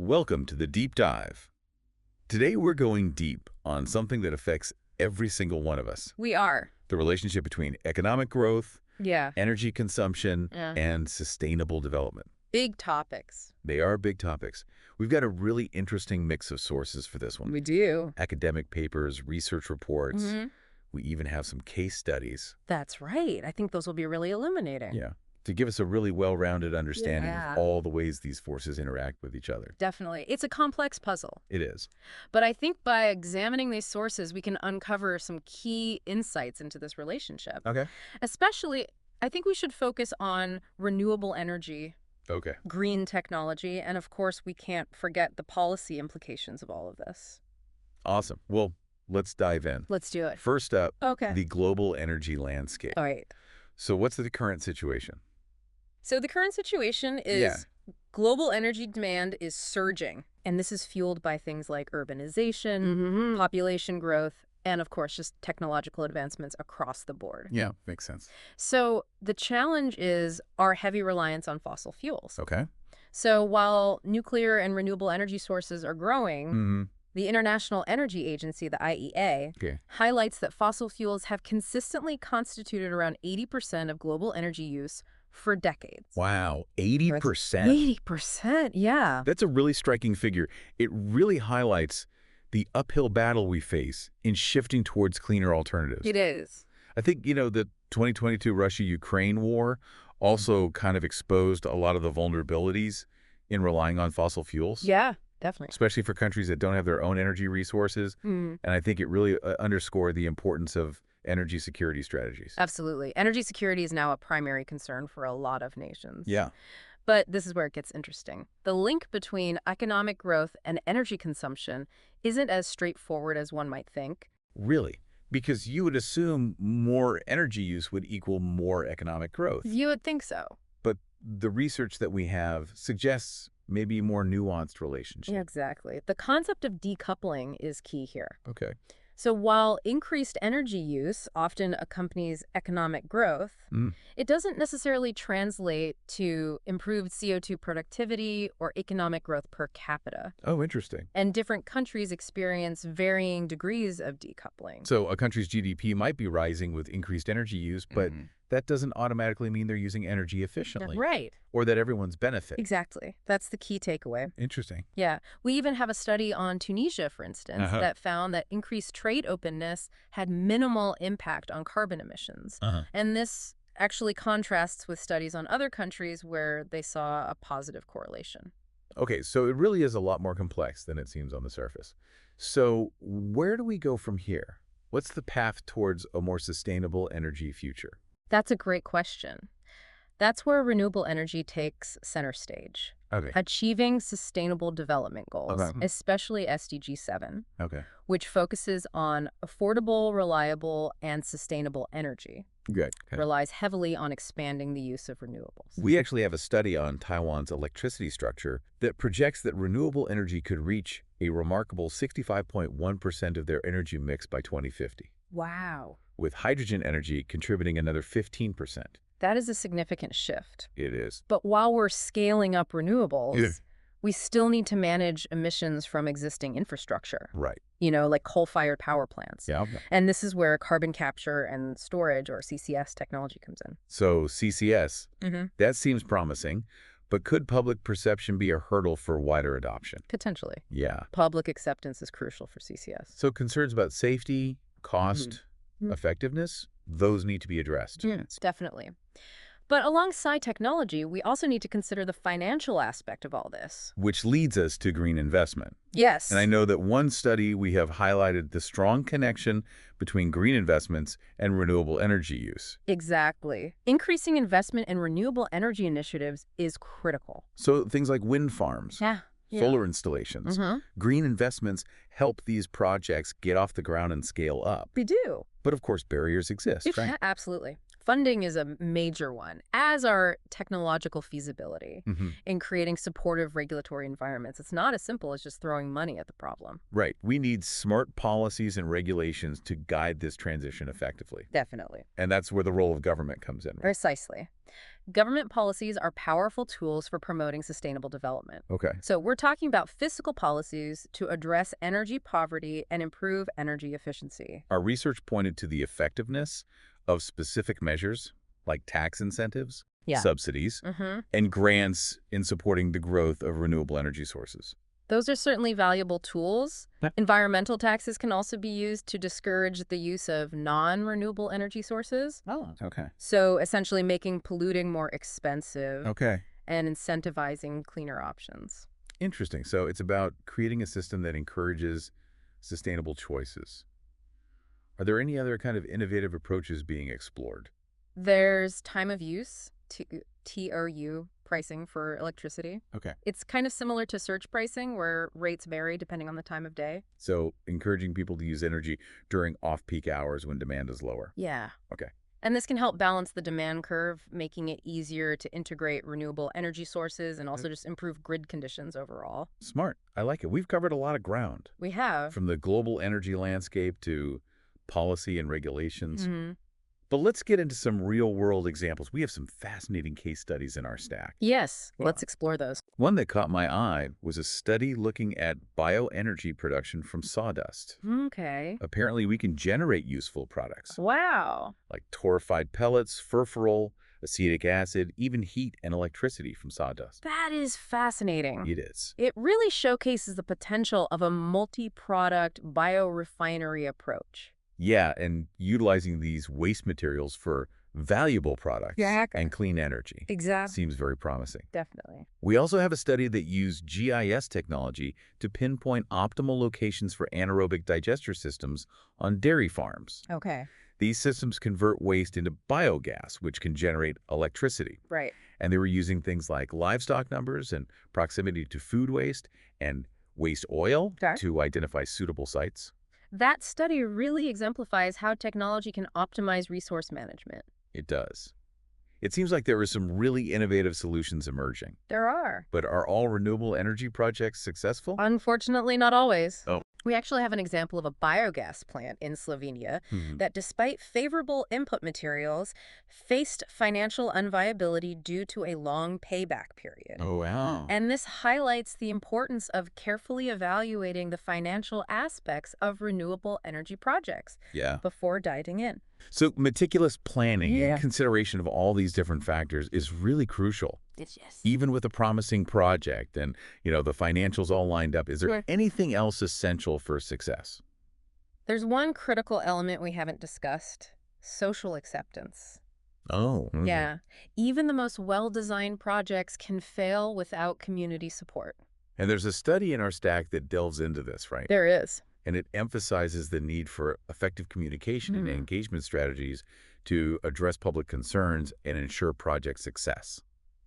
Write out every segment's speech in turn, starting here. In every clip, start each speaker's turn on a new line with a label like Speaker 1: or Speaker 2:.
Speaker 1: Welcome to the Deep Dive. Today we're going deep on something that affects every single one of us.
Speaker 2: We are.
Speaker 1: The relationship between economic growth,
Speaker 2: Yeah.
Speaker 1: energy consumption,
Speaker 2: Yeah.
Speaker 1: and sustainable development.
Speaker 2: Big topics.
Speaker 1: They are big topics. We've got a really interesting mix of sources for this one.
Speaker 2: We do.
Speaker 1: Academic papers, research reports. We even have some case studies.
Speaker 2: That's right. I think those will be really illuminating.
Speaker 1: Yeah. To give us a really well-rounded understanding
Speaker 2: Yeah.
Speaker 1: of all the ways these forces interact with each other.
Speaker 2: Definitely. It's a complex puzzle.
Speaker 1: It is.
Speaker 2: But I think by examining these sources, we can uncover some key insights into this relationship.
Speaker 1: Okay.
Speaker 2: Especially, I think we should focus on renewable energy,
Speaker 1: Okay.
Speaker 2: green technology, and of course, we can't forget the policy implications of all of this.
Speaker 1: Awesome. Well, let's dive in.
Speaker 2: Let's do it.
Speaker 1: First up,
Speaker 2: Okay.
Speaker 1: the global energy landscape.
Speaker 2: All right.
Speaker 1: So what's the current situation?
Speaker 2: So the current situation is global energy demand is surging, and this is fueled by things like urbanization, population growth, and of course, just technological advancements across the board.
Speaker 1: Yeah, makes sense.
Speaker 2: So the challenge is our heavy reliance on fossil fuels.
Speaker 1: Okay.
Speaker 2: So while nuclear and renewable energy sources are growing, the International Energy Agency, the IEA, highlights that fossil fuels have consistently constituted around 80% of global energy use for decades.
Speaker 1: Wow, 80%?
Speaker 2: 80%, yeah.
Speaker 1: That's a really striking figure. It really highlights the uphill battle we face in shifting towards cleaner alternatives.
Speaker 2: It is.
Speaker 1: I think, the 2022 Russia-Ukraine war also kind of exposed a lot of the vulnerabilities in relying on fossil fuels.
Speaker 2: Yeah, definitely.
Speaker 1: Especially for countries that don't have their own energy resources. And I think it really underscored the importance of energy security strategies.
Speaker 2: Absolutely. Energy security is now a primary concern for a lot of nations.
Speaker 1: Yeah.
Speaker 2: But this is where it gets interesting. The link between economic growth and energy consumption isn't as straightforward as one might think.
Speaker 1: Really? Because you would assume more energy use would equal more economic growth.
Speaker 2: You would think so.
Speaker 1: But the research that we have suggests maybe a more nuanced relationship.
Speaker 2: Yeah, exactly. The concept of decoupling is key here.
Speaker 1: Okay.
Speaker 2: So while increased energy use often accompanies economic growth, it doesn't necessarily translate to improved CO2 productivity or economic growth per capita.
Speaker 1: Oh, interesting.
Speaker 2: And different countries experience varying degrees of decoupling.
Speaker 1: So a country's GDP might be rising with increased energy use, but that doesn't automatically mean they're using energy efficiently.
Speaker 2: Right.
Speaker 1: Or that everyone's benefiting.
Speaker 2: Exactly. That's the key takeaway.
Speaker 1: Interesting.
Speaker 2: Yeah. We even have a study on Tunisia, for instance, that found that increased trade openness had minimal impact on carbon emissions. And this actually contrasts with studies on other countries where they saw a positive correlation.
Speaker 1: Okay, so it really is a lot more complex than it seems on the surface. So where do we go from here? What's the path towards a more sustainable energy future?
Speaker 2: That's a great question. That's where renewable energy takes center stage.
Speaker 1: Okay.
Speaker 2: Achieving sustainable development goals, especially SDG 7, which focuses on affordable, reliable, and sustainable energy.
Speaker 1: Good.
Speaker 2: Relies heavily on expanding the use of renewables.
Speaker 1: We actually have a study on Taiwan's electricity structure that projects that renewable energy could reach a remarkable 65.1% of their energy mix by 2050.
Speaker 2: Wow.
Speaker 1: With hydrogen energy contributing another 15%.
Speaker 2: That is a significant shift.
Speaker 1: It is.
Speaker 2: But while we're scaling up renewables, we still need to manage emissions from existing infrastructure.
Speaker 1: Right.
Speaker 2: Like coal-fired power plants.
Speaker 1: Yeah.
Speaker 2: And this is where carbon capture and storage, or CCS technology, comes in.
Speaker 1: So CCS, that seems promising, but could public perception be a hurdle for wider adoption?
Speaker 2: Potentially.
Speaker 1: Yeah.
Speaker 2: Public acceptance is crucial for CCS.
Speaker 1: So concerns about safety, cost, effectiveness, those need to be addressed.
Speaker 2: Yes, definitely. But alongside technology, we also need to consider the financial aspect of all this.
Speaker 1: Which leads us to green investment.
Speaker 2: Yes.
Speaker 1: And I know that one study we have highlighted the strong connection between green investments and renewable energy use.
Speaker 2: Exactly. Increasing investment in renewable energy initiatives is critical.
Speaker 1: So things like wind farms, solar installations, green investments help these projects get off the ground and scale up.
Speaker 2: They do.
Speaker 1: But of course, barriers exist, right?
Speaker 2: Absolutely. Funding is a major one, as are technological feasibility
Speaker 1: Hmm.
Speaker 2: in creating supportive regulatory environments. It's not as simple as just throwing money at the problem.
Speaker 1: Right. We need smart policies and regulations to guide this transition effectively.
Speaker 2: Definitely.
Speaker 1: And that's where the role of government comes in, right?
Speaker 2: Precisely. Government policies are powerful tools for promoting sustainable development.
Speaker 1: Okay.
Speaker 2: So we're talking about fiscal policies to address energy poverty and improve energy efficiency.
Speaker 1: Our research pointed to the effectiveness of specific measures like tax incentives,
Speaker 2: Yeah.
Speaker 1: subsidies, and grants in supporting the growth of renewable energy sources.
Speaker 2: Those are certainly valuable tools.
Speaker 1: Yeah.
Speaker 2: Environmental taxes can also be used to discourage the use of non-renewable energy sources.
Speaker 1: Oh, okay.
Speaker 2: So essentially making polluting more expensive
Speaker 1: Okay.
Speaker 2: and incentivizing cleaner options.
Speaker 1: Interesting. So it's about creating a system that encourages sustainable choices. Are there any other kind of innovative approaches being explored?
Speaker 2: There's time of use, TOU pricing for electricity.
Speaker 1: Okay.
Speaker 2: It's kind of similar to surge pricing where rates vary depending on the time of day.
Speaker 1: So encouraging people to use energy during off-peak hours when demand is lower.
Speaker 2: Yeah.
Speaker 1: Okay.
Speaker 2: And this can help balance the demand curve, making it easier to integrate renewable energy sources and also just improve grid conditions overall.
Speaker 1: Smart. I like it. We've covered a lot of ground,
Speaker 2: We have.
Speaker 1: from the global energy landscape to policy and regulations.
Speaker 2: Hmm.
Speaker 1: But let's get into some real-world examples. We have some fascinating case studies in our stack.
Speaker 2: Yes,
Speaker 1: Well-
Speaker 2: let's explore those.
Speaker 1: One that caught my eye was a study looking at bioenergy production from sawdust.
Speaker 2: Okay.
Speaker 1: Apparently, we can generate useful products
Speaker 2: Wow.
Speaker 1: like torrefied pellets, furfural, acetic acid, even heat and electricity from sawdust.
Speaker 2: That is fascinating.
Speaker 1: It is.
Speaker 2: It really showcases the potential of a multi-product biorefinery approach.
Speaker 1: Yeah, and utilizing these waste materials for valuable products
Speaker 2: Exactly.
Speaker 1: and clean energy
Speaker 2: Exactly.
Speaker 1: seems very promising.
Speaker 2: Definitely.
Speaker 1: We also have a study that used GIS technology to pinpoint optimal locations for anaerobic digester systems on dairy farms.
Speaker 2: Okay.
Speaker 1: These systems convert waste into biogas, which can generate electricity.
Speaker 2: Right.
Speaker 1: And they were using things like livestock numbers and proximity to food waste and waste oil
Speaker 2: Okay.
Speaker 1: to identify suitable sites.
Speaker 2: That study really exemplifies how technology can optimize resource management.
Speaker 1: It does. It seems like there are some really innovative solutions emerging.
Speaker 2: There are.
Speaker 1: But are all renewable energy projects successful?
Speaker 2: Unfortunately, not always.
Speaker 1: Oh.
Speaker 2: We actually have an example of a biogas plant in Slovenia that, despite favorable input materials, faced financial unviability due to a long payback period.
Speaker 1: Oh, wow.
Speaker 2: And this highlights the importance of carefully evaluating the financial aspects of renewable energy projects
Speaker 1: Yeah.
Speaker 2: before diving in.
Speaker 1: So meticulous planning
Speaker 2: Yeah.
Speaker 1: and consideration of all these different factors is really crucial.
Speaker 2: Yes.
Speaker 1: Even with a promising project and, the financials all lined up, is there
Speaker 2: Sure.
Speaker 1: anything else essential for success?
Speaker 2: There's one critical element we haven't discussed: social acceptance.
Speaker 1: Oh. Okay.
Speaker 2: Yeah. Even the most well-designed projects can fail without community support.
Speaker 1: And there's a study in our stack that delves into this, right?
Speaker 2: There is.
Speaker 1: And it emphasizes the need for effective communication and engagement strategies to address public concerns and ensure project success.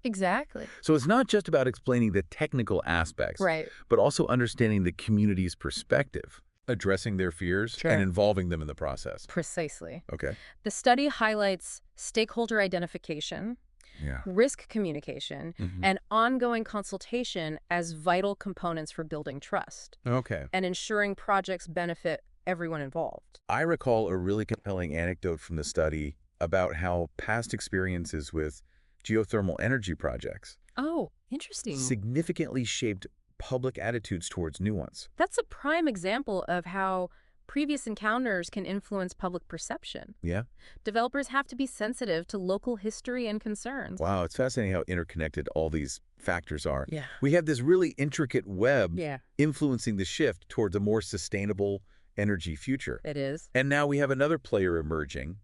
Speaker 2: Exactly.
Speaker 1: So it's not just about explaining the technical aspects,
Speaker 2: Right.
Speaker 1: but also understanding the community's perspective, addressing their fears,
Speaker 2: Sure.
Speaker 1: and involving them in the process.
Speaker 2: Precisely.
Speaker 1: Okay.
Speaker 2: The study highlights stakeholder identification,
Speaker 1: Yeah.
Speaker 2: risk communication, and ongoing consultation as vital components for building trust
Speaker 1: Okay.
Speaker 2: and ensuring projects benefit everyone involved.
Speaker 1: I recall a really compelling anecdote from the study about how past experiences with geothermal energy projects
Speaker 2: Oh, interesting.
Speaker 1: significantly shaped public attitudes towards new ones.
Speaker 2: That's a prime example of how previous encounters can influence public perception.
Speaker 1: Yeah?
Speaker 2: Developers have to be sensitive to local history and concerns.
Speaker 1: Wow, it's fascinating how interconnected all these factors are.
Speaker 2: Yeah.
Speaker 1: We have this really intricate web
Speaker 2: Yeah,
Speaker 1: influencing the shift towards a more sustainable energy future.
Speaker 2: it is.
Speaker 1: And now we have another player emerging,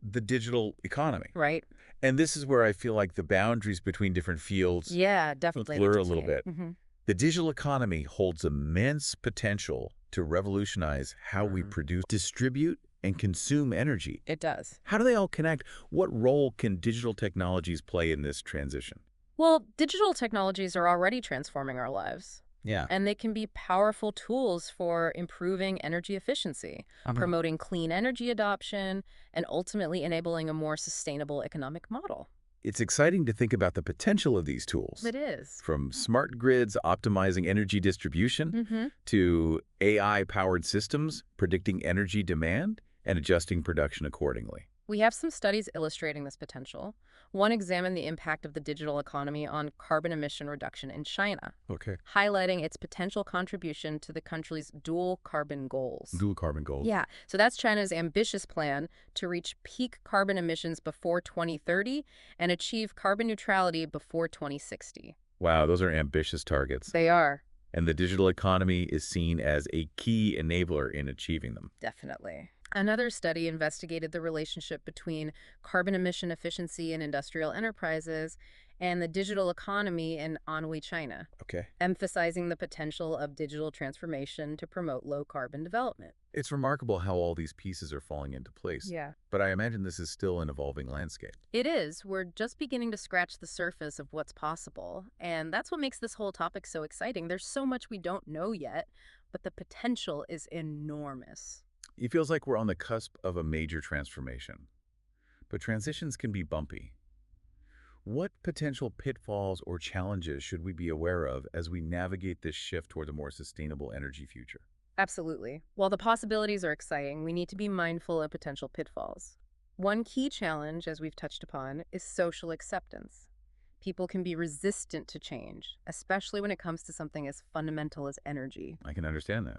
Speaker 1: the digital economy.
Speaker 2: Right.
Speaker 1: And this is where I feel like the boundaries between different fields
Speaker 2: Yeah, definitely.
Speaker 1: blur a little bit.
Speaker 2: Mhm.
Speaker 1: The digital economy holds immense potential to revolutionize how we produce, distribute, and consume energy.
Speaker 2: It does.
Speaker 1: How do they all connect? What role can digital technologies play in this transition?
Speaker 2: Well, digital technologies are already transforming our lives.
Speaker 1: Yeah.
Speaker 2: And they can be powerful tools for improving energy efficiency, promoting clean energy adoption, and ultimately enabling a more sustainable economic model.
Speaker 1: It's exciting to think about the potential of these tools,
Speaker 2: It is.
Speaker 1: from smart grids optimizing energy distribution
Speaker 2: Mm-hmm.
Speaker 1: to AI-powered systems predicting energy demand and adjusting production accordingly.
Speaker 2: We have some studies illustrating this potential. One examined the impact of the digital economy on carbon emission reduction in China,
Speaker 1: Okay.
Speaker 2: highlighting its potential contribution to the country's dual carbon goals.
Speaker 1: Dual carbon goals.
Speaker 2: Yeah, so that's China's ambitious plan to reach peak carbon emissions before 2030 and achieve carbon neutrality before 2060.
Speaker 1: Wow, those are ambitious targets.
Speaker 2: They are.
Speaker 1: And the digital economy is seen as a key enabler in achieving them.
Speaker 2: Definitely. Another study investigated the relationship between carbon emission efficiency in industrial enterprises and the digital economy in Anhui, China,
Speaker 1: Okay.
Speaker 2: emphasizing the potential of digital transformation to promote low-carbon development.
Speaker 1: It's remarkable how all these pieces are falling into place.
Speaker 2: Yeah.
Speaker 1: But I imagine this is still an evolving landscape.
Speaker 2: It is. We're just beginning to scratch the surface of what's possible, and that's what makes this whole topic so exciting. There's so much we don't know yet, but the potential is enormous.
Speaker 1: It feels like we're on the cusp of a major transformation. But transitions can be bumpy. What potential pitfalls or challenges should we be aware of as we navigate this shift toward a more sustainable energy future?
Speaker 2: Absolutely. While the possibilities are exciting, we need to be mindful of potential pitfalls. One key challenge, as we've touched upon, is social acceptance. People can be resistant to change, especially when it comes to something as fundamental as energy.
Speaker 1: I can understand that.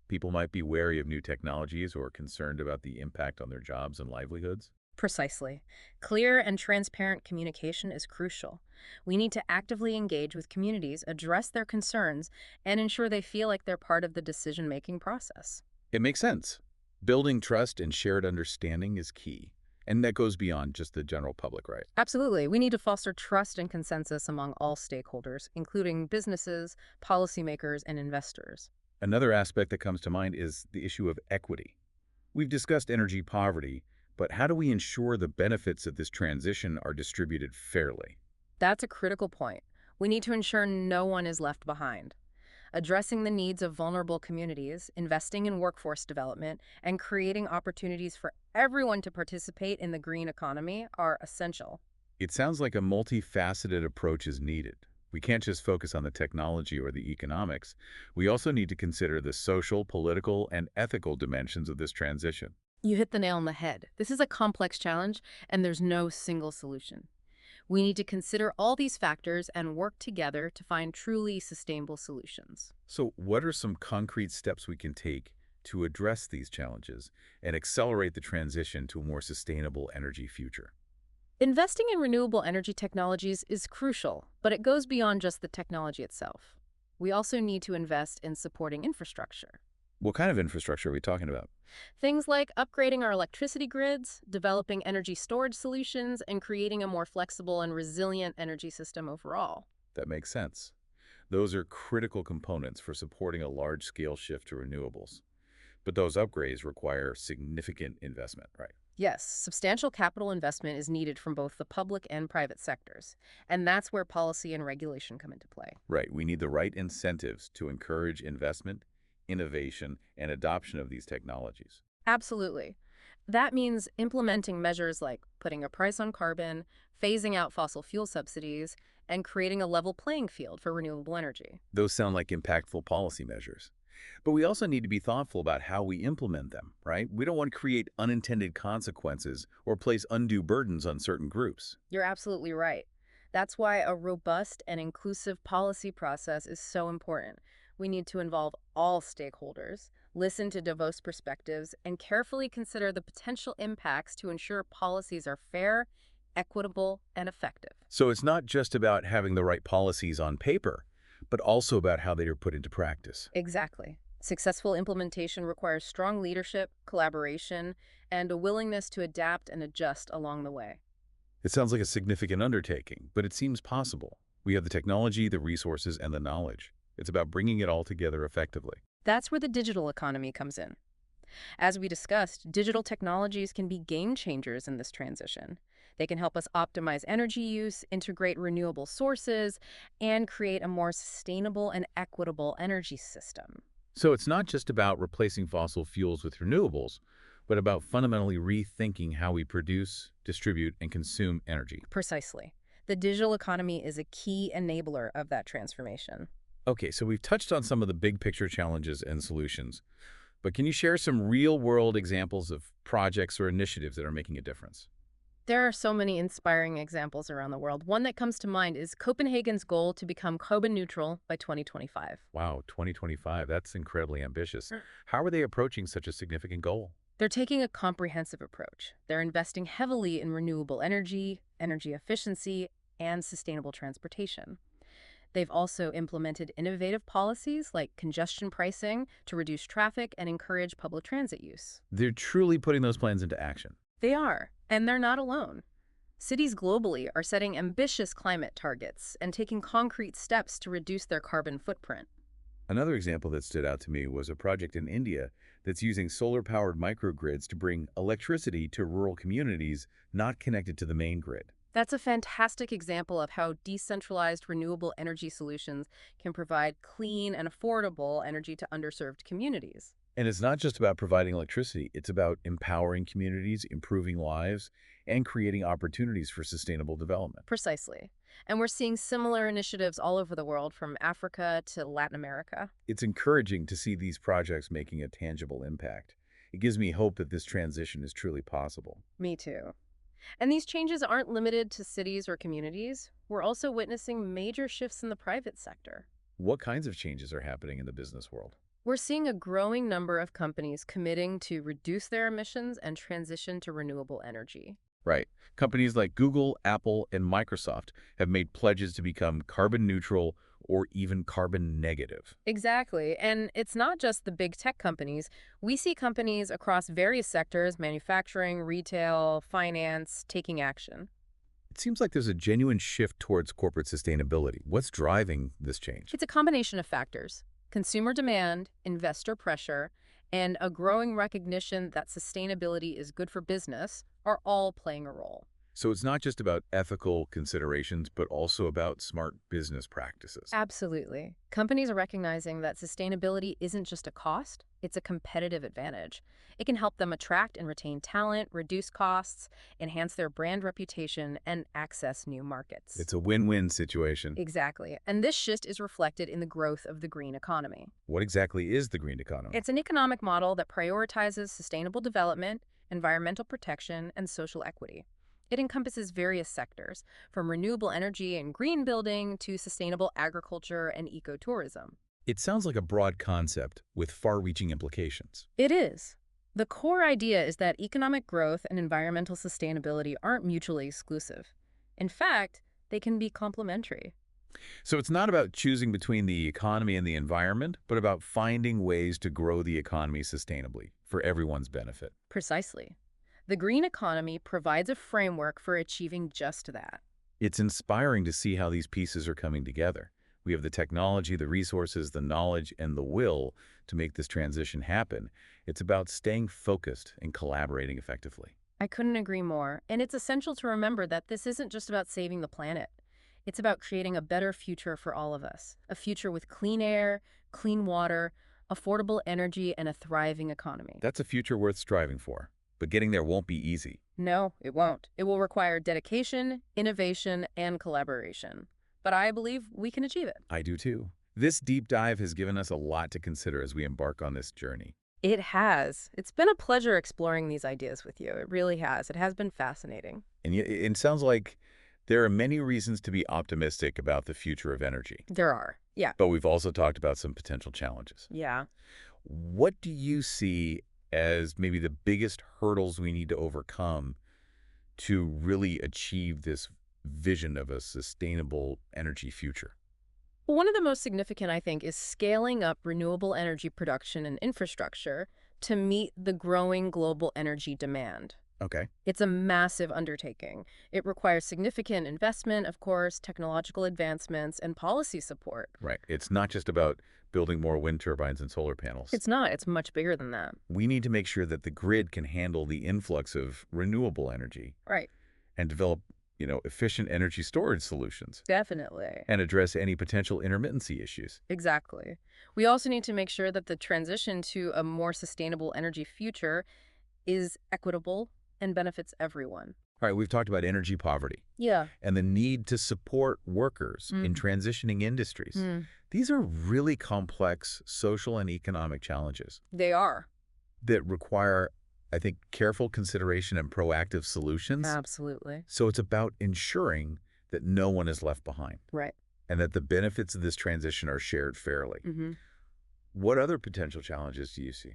Speaker 1: People might be wary of new technologies or concerned about the impact on their jobs and livelihoods.
Speaker 2: Precisely. Clear and transparent communication is crucial. We need to actively engage with communities, address their concerns, and ensure they feel like they're part of the decision-making process.
Speaker 1: It makes sense. Building trust and shared understanding is key. And that goes beyond just the general public, right?
Speaker 2: Absolutely. We need to foster trust and consensus among all stakeholders, including businesses, policymakers, and investors.
Speaker 1: Another aspect that comes to mind is the issue of equity. We've discussed energy poverty, but how do we ensure the benefits of this transition are distributed fairly?
Speaker 2: That's a critical point. We need to ensure no one is left behind. Addressing the needs of vulnerable communities, investing in workforce development, and creating opportunities for everyone to participate in the green economy are essential.
Speaker 1: It sounds like a multifaceted approach is needed. We can't just focus on the technology or the economics. We also need to consider the social, political, and ethical dimensions of this transition.
Speaker 2: You hit the nail on the head. This is a complex challenge, and there's no single solution. We need to consider all these factors and work together to find truly sustainable solutions.
Speaker 1: So, what are some concrete steps we can take to address these challenges and accelerate the transition to a more sustainable energy future?
Speaker 2: Investing in renewable energy technologies is crucial, but it goes beyond just the technology itself. We also need to invest in supporting infrastructure.
Speaker 1: What kind of infrastructure are we talking about?
Speaker 2: Things like upgrading our electricity grids, developing energy storage solutions, and creating a more flexible and resilient energy system overall.
Speaker 1: That makes sense. Those are critical components for supporting a large-scale shift to renewables. But those upgrades require significant investment, right?
Speaker 2: Yes, substantial capital investment is needed from both the public and private sectors, and that's where policy and regulation come into play.
Speaker 1: Right. We need the right incentives to encourage investment, innovation, and adoption of these technologies.
Speaker 2: Absolutely. That means implementing measures like putting a price on carbon, phasing out fossil fuel subsidies, and creating a level playing field for renewable energy.
Speaker 1: Those sound like impactful policy measures. But we also need to be thoughtful about how we implement them, right? We don't want to create unintended consequences or place undue burdens on certain groups.
Speaker 2: You're absolutely right. That's why a robust and inclusive policy process is so important. We need to involve all stakeholders, listen to diverse perspectives, and carefully consider the potential impacts to ensure policies are fair, equitable, and effective.
Speaker 1: So it's not just about having the right policies on paper, but also about how they are put into practice.
Speaker 2: Exactly. Successful implementation requires strong leadership, collaboration, and a willingness to adapt and adjust along the way.
Speaker 1: It sounds like a significant undertaking, but it seems possible. We have the technology, the resources, and the knowledge. It's about bringing it all together effectively.
Speaker 2: That's where the digital economy comes in. As we discussed, digital technologies can be game changers in this transition. They can help us optimize energy use, integrate renewable sources, and create a more sustainable and equitable energy system.
Speaker 1: So it's not just about replacing fossil fuels with renewables, but about fundamentally rethinking how we produce, distribute, and consume energy.
Speaker 2: Precisely. The digital economy is a key enabler of that transformation.
Speaker 1: Okay, so we've touched on some of the big picture challenges and solutions, but can you share some real-world examples of projects or initiatives that are making a difference?
Speaker 2: There are so many inspiring examples around the world. One that comes to mind is Copenhagen's goal to become carbon neutral by 2025.
Speaker 1: Wow, 2025, that's incredibly ambitious. How are they approaching such a significant goal?
Speaker 2: They're taking a comprehensive approach. They're investing heavily in renewable energy, energy efficiency, and sustainable transportation. They've also implemented innovative policies like congestion pricing to reduce traffic and encourage public transit use.
Speaker 1: They're truly putting those plans into action.
Speaker 2: They are, and they're not alone. Cities globally are setting ambitious climate targets and taking concrete steps to reduce their carbon footprint.
Speaker 1: Another example that stood out to me was a project in India that's using solar-powered microgrids to bring electricity to rural communities not connected to the main grid.
Speaker 2: That's a fantastic example of how decentralized renewable energy solutions can provide clean and affordable energy to underserved communities.
Speaker 1: And it's not just about providing electricity, it's about empowering communities, improving lives, and creating opportunities for sustainable development.
Speaker 2: Precisely. And we're seeing similar initiatives all over the world, from Africa to Latin America.
Speaker 1: It's encouraging to see these projects making a tangible impact. It gives me hope that this transition is truly possible.
Speaker 2: Me too. And these changes aren't limited to cities or communities. We're also witnessing major shifts in the private sector.
Speaker 1: What kinds of changes are happening in the business world?
Speaker 2: We're seeing a growing number of companies committing to reduce their emissions and transition to renewable energy.
Speaker 1: Right. Companies like Google, Apple, and Microsoft have made pledges to become carbon neutral or even carbon negative.
Speaker 2: Exactly. And it's not just the big tech companies. We see companies across various sectors, manufacturing, retail, finance, taking action.
Speaker 1: It seems like there's a genuine shift towards corporate sustainability. What's driving this change?
Speaker 2: It's a combination of factors: consumer demand, investor pressure, and a growing recognition that sustainability is good for business are all playing a role.
Speaker 1: So it's not just about ethical considerations, but also about smart business practices.
Speaker 2: Absolutely. Companies are recognizing that sustainability isn't just a cost, it's a competitive advantage. It can help them attract and retain talent, reduce costs, enhance their brand reputation, and access new markets.
Speaker 1: It's a win-win situation.
Speaker 2: Exactly. And this shift is reflected in the growth of the green economy.
Speaker 1: What exactly is the green economy?
Speaker 2: It's an economic model that prioritizes sustainable development, environmental protection, and social equity. It encompasses various sectors, from renewable energy and green building to sustainable agriculture and ecotourism.
Speaker 1: It sounds like a broad concept with far-reaching implications.
Speaker 2: It is. The core idea is that economic growth and environmental sustainability aren't mutually exclusive. In fact, they can be complementary.
Speaker 1: So it's not about choosing between the economy and the environment, but about finding ways to grow the economy sustainably for everyone's benefit.
Speaker 2: Precisely. The green economy provides a framework for achieving just that.
Speaker 1: It's inspiring to see how these pieces are coming together. We have the technology, the resources, the knowledge, and the will to make this transition happen. It's about staying focused and collaborating effectively.
Speaker 2: I couldn't agree more. And it's essential to remember that this isn't just about saving the planet. It's about creating a better future for all of us. A future with clean air, clean water, affordable energy, and a thriving economy.
Speaker 1: That's a future worth striving for. But getting there won't be easy.
Speaker 2: No, it won't. It will require dedication, innovation, and collaboration. But I believe we can achieve it.
Speaker 1: I do too. This deep dive has given us a lot to consider as we embark on this journey.
Speaker 2: It has. It's been a pleasure exploring these ideas with you. It really has. It has been fascinating.
Speaker 1: And it sounds like there are many reasons to be optimistic about the future of energy.
Speaker 2: There are. Yeah.
Speaker 1: But we've also talked about some potential challenges.
Speaker 2: Yeah.
Speaker 1: What do you see as maybe the biggest hurdles we need to overcome to really achieve this vision of a sustainable energy future?
Speaker 2: Well, one of the most significant, I think, is scaling up renewable energy production and infrastructure to meet the growing global energy demand.
Speaker 1: Okay.
Speaker 2: It's a massive undertaking. It requires significant investment, of course, technological advancements, and policy support.
Speaker 1: Right. It's not just about building more wind turbines and solar panels.
Speaker 2: It's not. It's much bigger than that.
Speaker 1: We need to make sure that the grid can handle the influx of renewable energy.
Speaker 2: Right.
Speaker 1: and develop, efficient energy storage solutions
Speaker 2: Definitely.
Speaker 1: and address any potential intermittency issues.
Speaker 2: Exactly. We also need to make sure that the transition to a more sustainable energy future is equitable and benefits everyone.
Speaker 1: All right, we've talked about energy poverty
Speaker 2: Yeah.
Speaker 1: and the need to support workers in
Speaker 2: Mm.
Speaker 1: transitioning industries.
Speaker 2: Mm.
Speaker 1: These are really complex social and economic challenges
Speaker 2: They are.
Speaker 1: that require, I think, careful consideration and proactive solutions.
Speaker 2: Absolutely.
Speaker 1: So it's about ensuring that no one is left behind
Speaker 2: Right.
Speaker 1: and that the benefits of this transition are shared fairly. What other potential challenges do you see?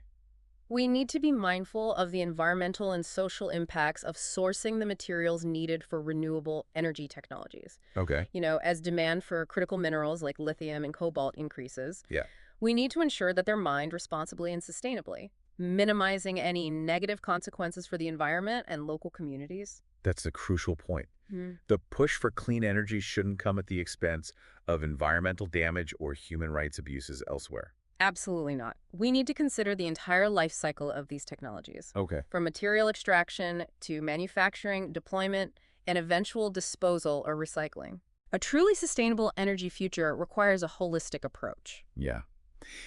Speaker 2: We need to be mindful of the environmental and social impacts of sourcing the materials needed for renewable energy technologies.
Speaker 1: Okay.
Speaker 2: As demand for critical minerals like lithium and cobalt increases,
Speaker 1: Yeah,
Speaker 2: we need to ensure that they're mined responsibly and sustainably, minimizing any negative consequences for the environment and local communities.
Speaker 1: that's a crucial point.
Speaker 2: Mm.
Speaker 1: The push for clean energy shouldn't come at the expense of environmental damage or human rights abuses elsewhere.
Speaker 2: Absolutely not. We need to consider the entire life cycle of these technologies,
Speaker 1: Okay.
Speaker 2: from material extraction to manufacturing, deployment, and eventual disposal or recycling. A truly sustainable energy future requires a holistic approach.
Speaker 1: Yeah.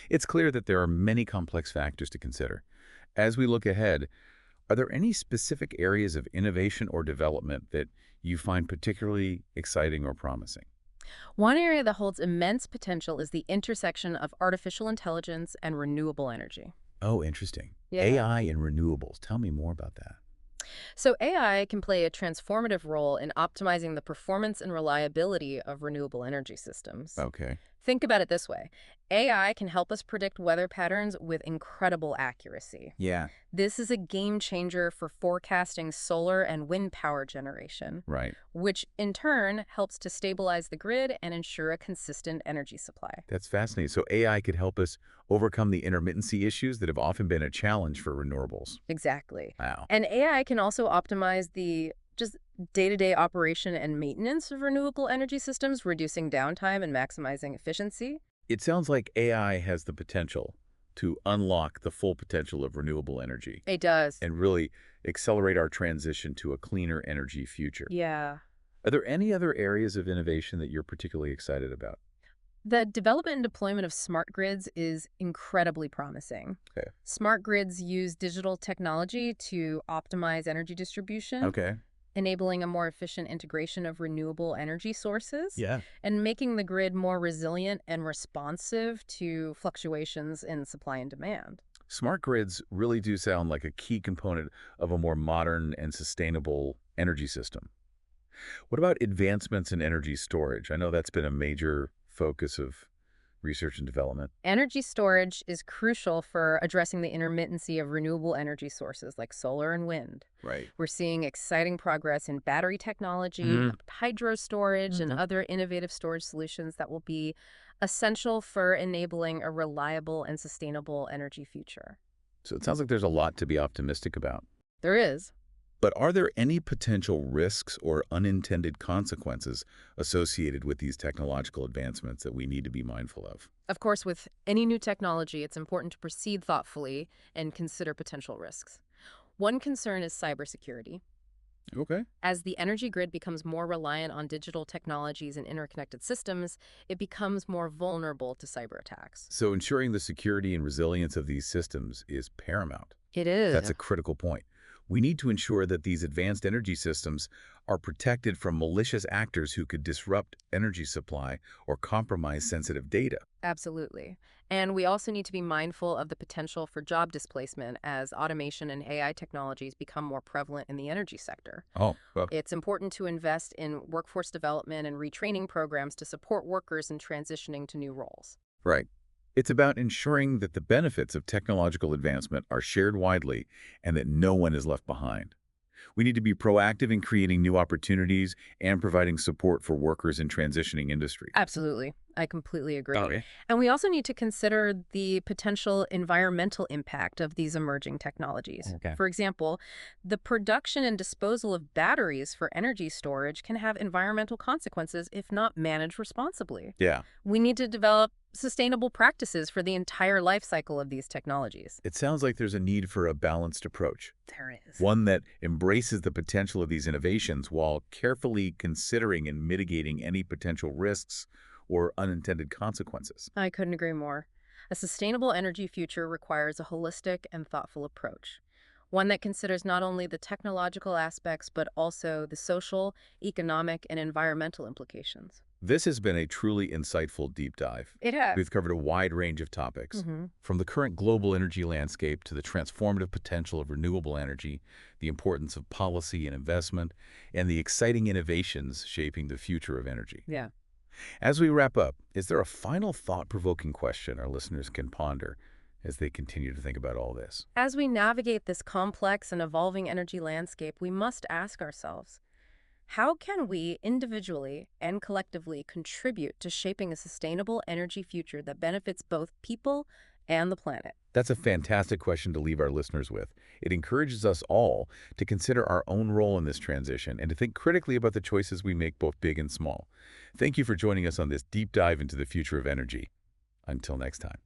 Speaker 1: It's clear that there are many complex factors to consider. As we look ahead, are there any specific areas of innovation or development that you find particularly exciting or promising?
Speaker 2: One area that holds immense potential is the intersection of artificial intelligence and renewable energy.
Speaker 1: Oh, interesting.
Speaker 2: Yeah.
Speaker 1: AI and renewables. Tell me more about that.
Speaker 2: So AI can play a transformative role in optimizing the performance and reliability of renewable energy systems.
Speaker 1: Okay.
Speaker 2: Think about it this way. AI can help us predict weather patterns with incredible accuracy.
Speaker 1: Yeah.
Speaker 2: This is a game changer for forecasting solar and wind power generation,
Speaker 1: Right.
Speaker 2: which in turn helps to stabilize the grid and ensure a consistent energy supply.
Speaker 1: That's fascinating. So AI could help us overcome the intermittency issues that have often been a challenge for renewables.
Speaker 2: Exactly.
Speaker 1: Wow.
Speaker 2: And AI can also optimize the just day-to-day operation and maintenance of renewable energy systems, reducing downtime and maximizing efficiency.
Speaker 1: It sounds like AI has the potential to unlock the full potential of renewable energy
Speaker 2: It does.
Speaker 1: and really accelerate our transition to a cleaner energy future.
Speaker 2: Yeah.
Speaker 1: Are there any other areas of innovation that you're particularly excited about?
Speaker 2: The development and deployment of smart grids is incredibly promising.
Speaker 1: Okay.
Speaker 2: Smart grids use digital technology to optimize energy distribution,
Speaker 1: Okay.
Speaker 2: enabling a more efficient integration of renewable energy sources,
Speaker 1: Yeah.
Speaker 2: and making the grid more resilient and responsive to fluctuations in supply and demand.
Speaker 1: Smart grids really do sound like a key component of a more modern and sustainable energy system. What about advancements in energy storage? I know that's been a major focus of research and development.
Speaker 2: Energy storage is crucial for addressing the intermittency of renewable energy sources like solar and wind.
Speaker 1: Right.
Speaker 2: We're seeing exciting progress in battery technology,
Speaker 1: Mm.
Speaker 2: hydro storage, and
Speaker 1: Mhm.
Speaker 2: other innovative storage solutions that will be essential for enabling a reliable and sustainable energy future.
Speaker 1: So it sounds like there's a lot to be optimistic about.
Speaker 2: There is.
Speaker 1: But are there any potential risks or unintended consequences associated with these technological advancements that we need to be mindful of?
Speaker 2: Of course, with any new technology, it's important to proceed thoughtfully and consider potential risks. One concern is cybersecurity.
Speaker 1: Okay.
Speaker 2: As the energy grid becomes more reliant on digital technologies and interconnected systems, it becomes more vulnerable to cyber attacks.
Speaker 1: So ensuring the security and resilience of these systems is paramount.
Speaker 2: It is.
Speaker 1: That's a critical point. We need to ensure that these advanced energy systems are protected from malicious actors who could disrupt energy supply or compromise sensitive data.
Speaker 2: Absolutely. And we also need to be mindful of the potential for job displacement as automation and AI technologies become more prevalent in the energy sector.
Speaker 1: Oh, well,
Speaker 2: It's important to invest in workforce development and retraining programs to support workers in transitioning to new roles.
Speaker 1: right. It's about ensuring that the benefits of technological advancement are shared widely and that no one is left behind. We need to be proactive in creating new opportunities and providing support for workers in transitioning industries.
Speaker 2: Absolutely. I completely agree.
Speaker 1: Okay.
Speaker 2: And we also need to consider the potential environmental impact of these emerging technologies.
Speaker 1: Okay.
Speaker 2: For example, the production and disposal of batteries for energy storage can have environmental consequences if not managed responsibly.
Speaker 1: Yeah.
Speaker 2: We need to develop sustainable practices for the entire life cycle of these technologies.
Speaker 1: It sounds like there's a need for a balanced approach,
Speaker 2: There is.
Speaker 1: one that embraces the potential of these innovations while carefully considering and mitigating any potential risks or unintended consequences.
Speaker 2: I couldn't agree more. A sustainable energy future requires a holistic and thoughtful approach, one that considers not only the technological aspects but also the social, economic, and environmental implications.
Speaker 1: This has been a truly insightful deep dive.
Speaker 2: It has.
Speaker 1: We've covered a wide range of topics,
Speaker 2: Hmm.
Speaker 1: from the current global energy landscape to the transformative potential of renewable energy, the importance of policy and investment, and the exciting innovations shaping the future of energy.
Speaker 2: Yeah.
Speaker 1: As we wrap up, is there a final thought-provoking question our listeners can ponder as they continue to think about all this?
Speaker 2: As we navigate this complex and evolving energy landscape, we must ask ourselves, how can we individually and collectively contribute to shaping a sustainable energy future that benefits both people and the planet?
Speaker 1: That's a fantastic question to leave our listeners with. It encourages us all to consider our own role in this transition and to think critically about the choices we make, both big and small. Thank you for joining us on this deep dive into the future of energy. Until next time.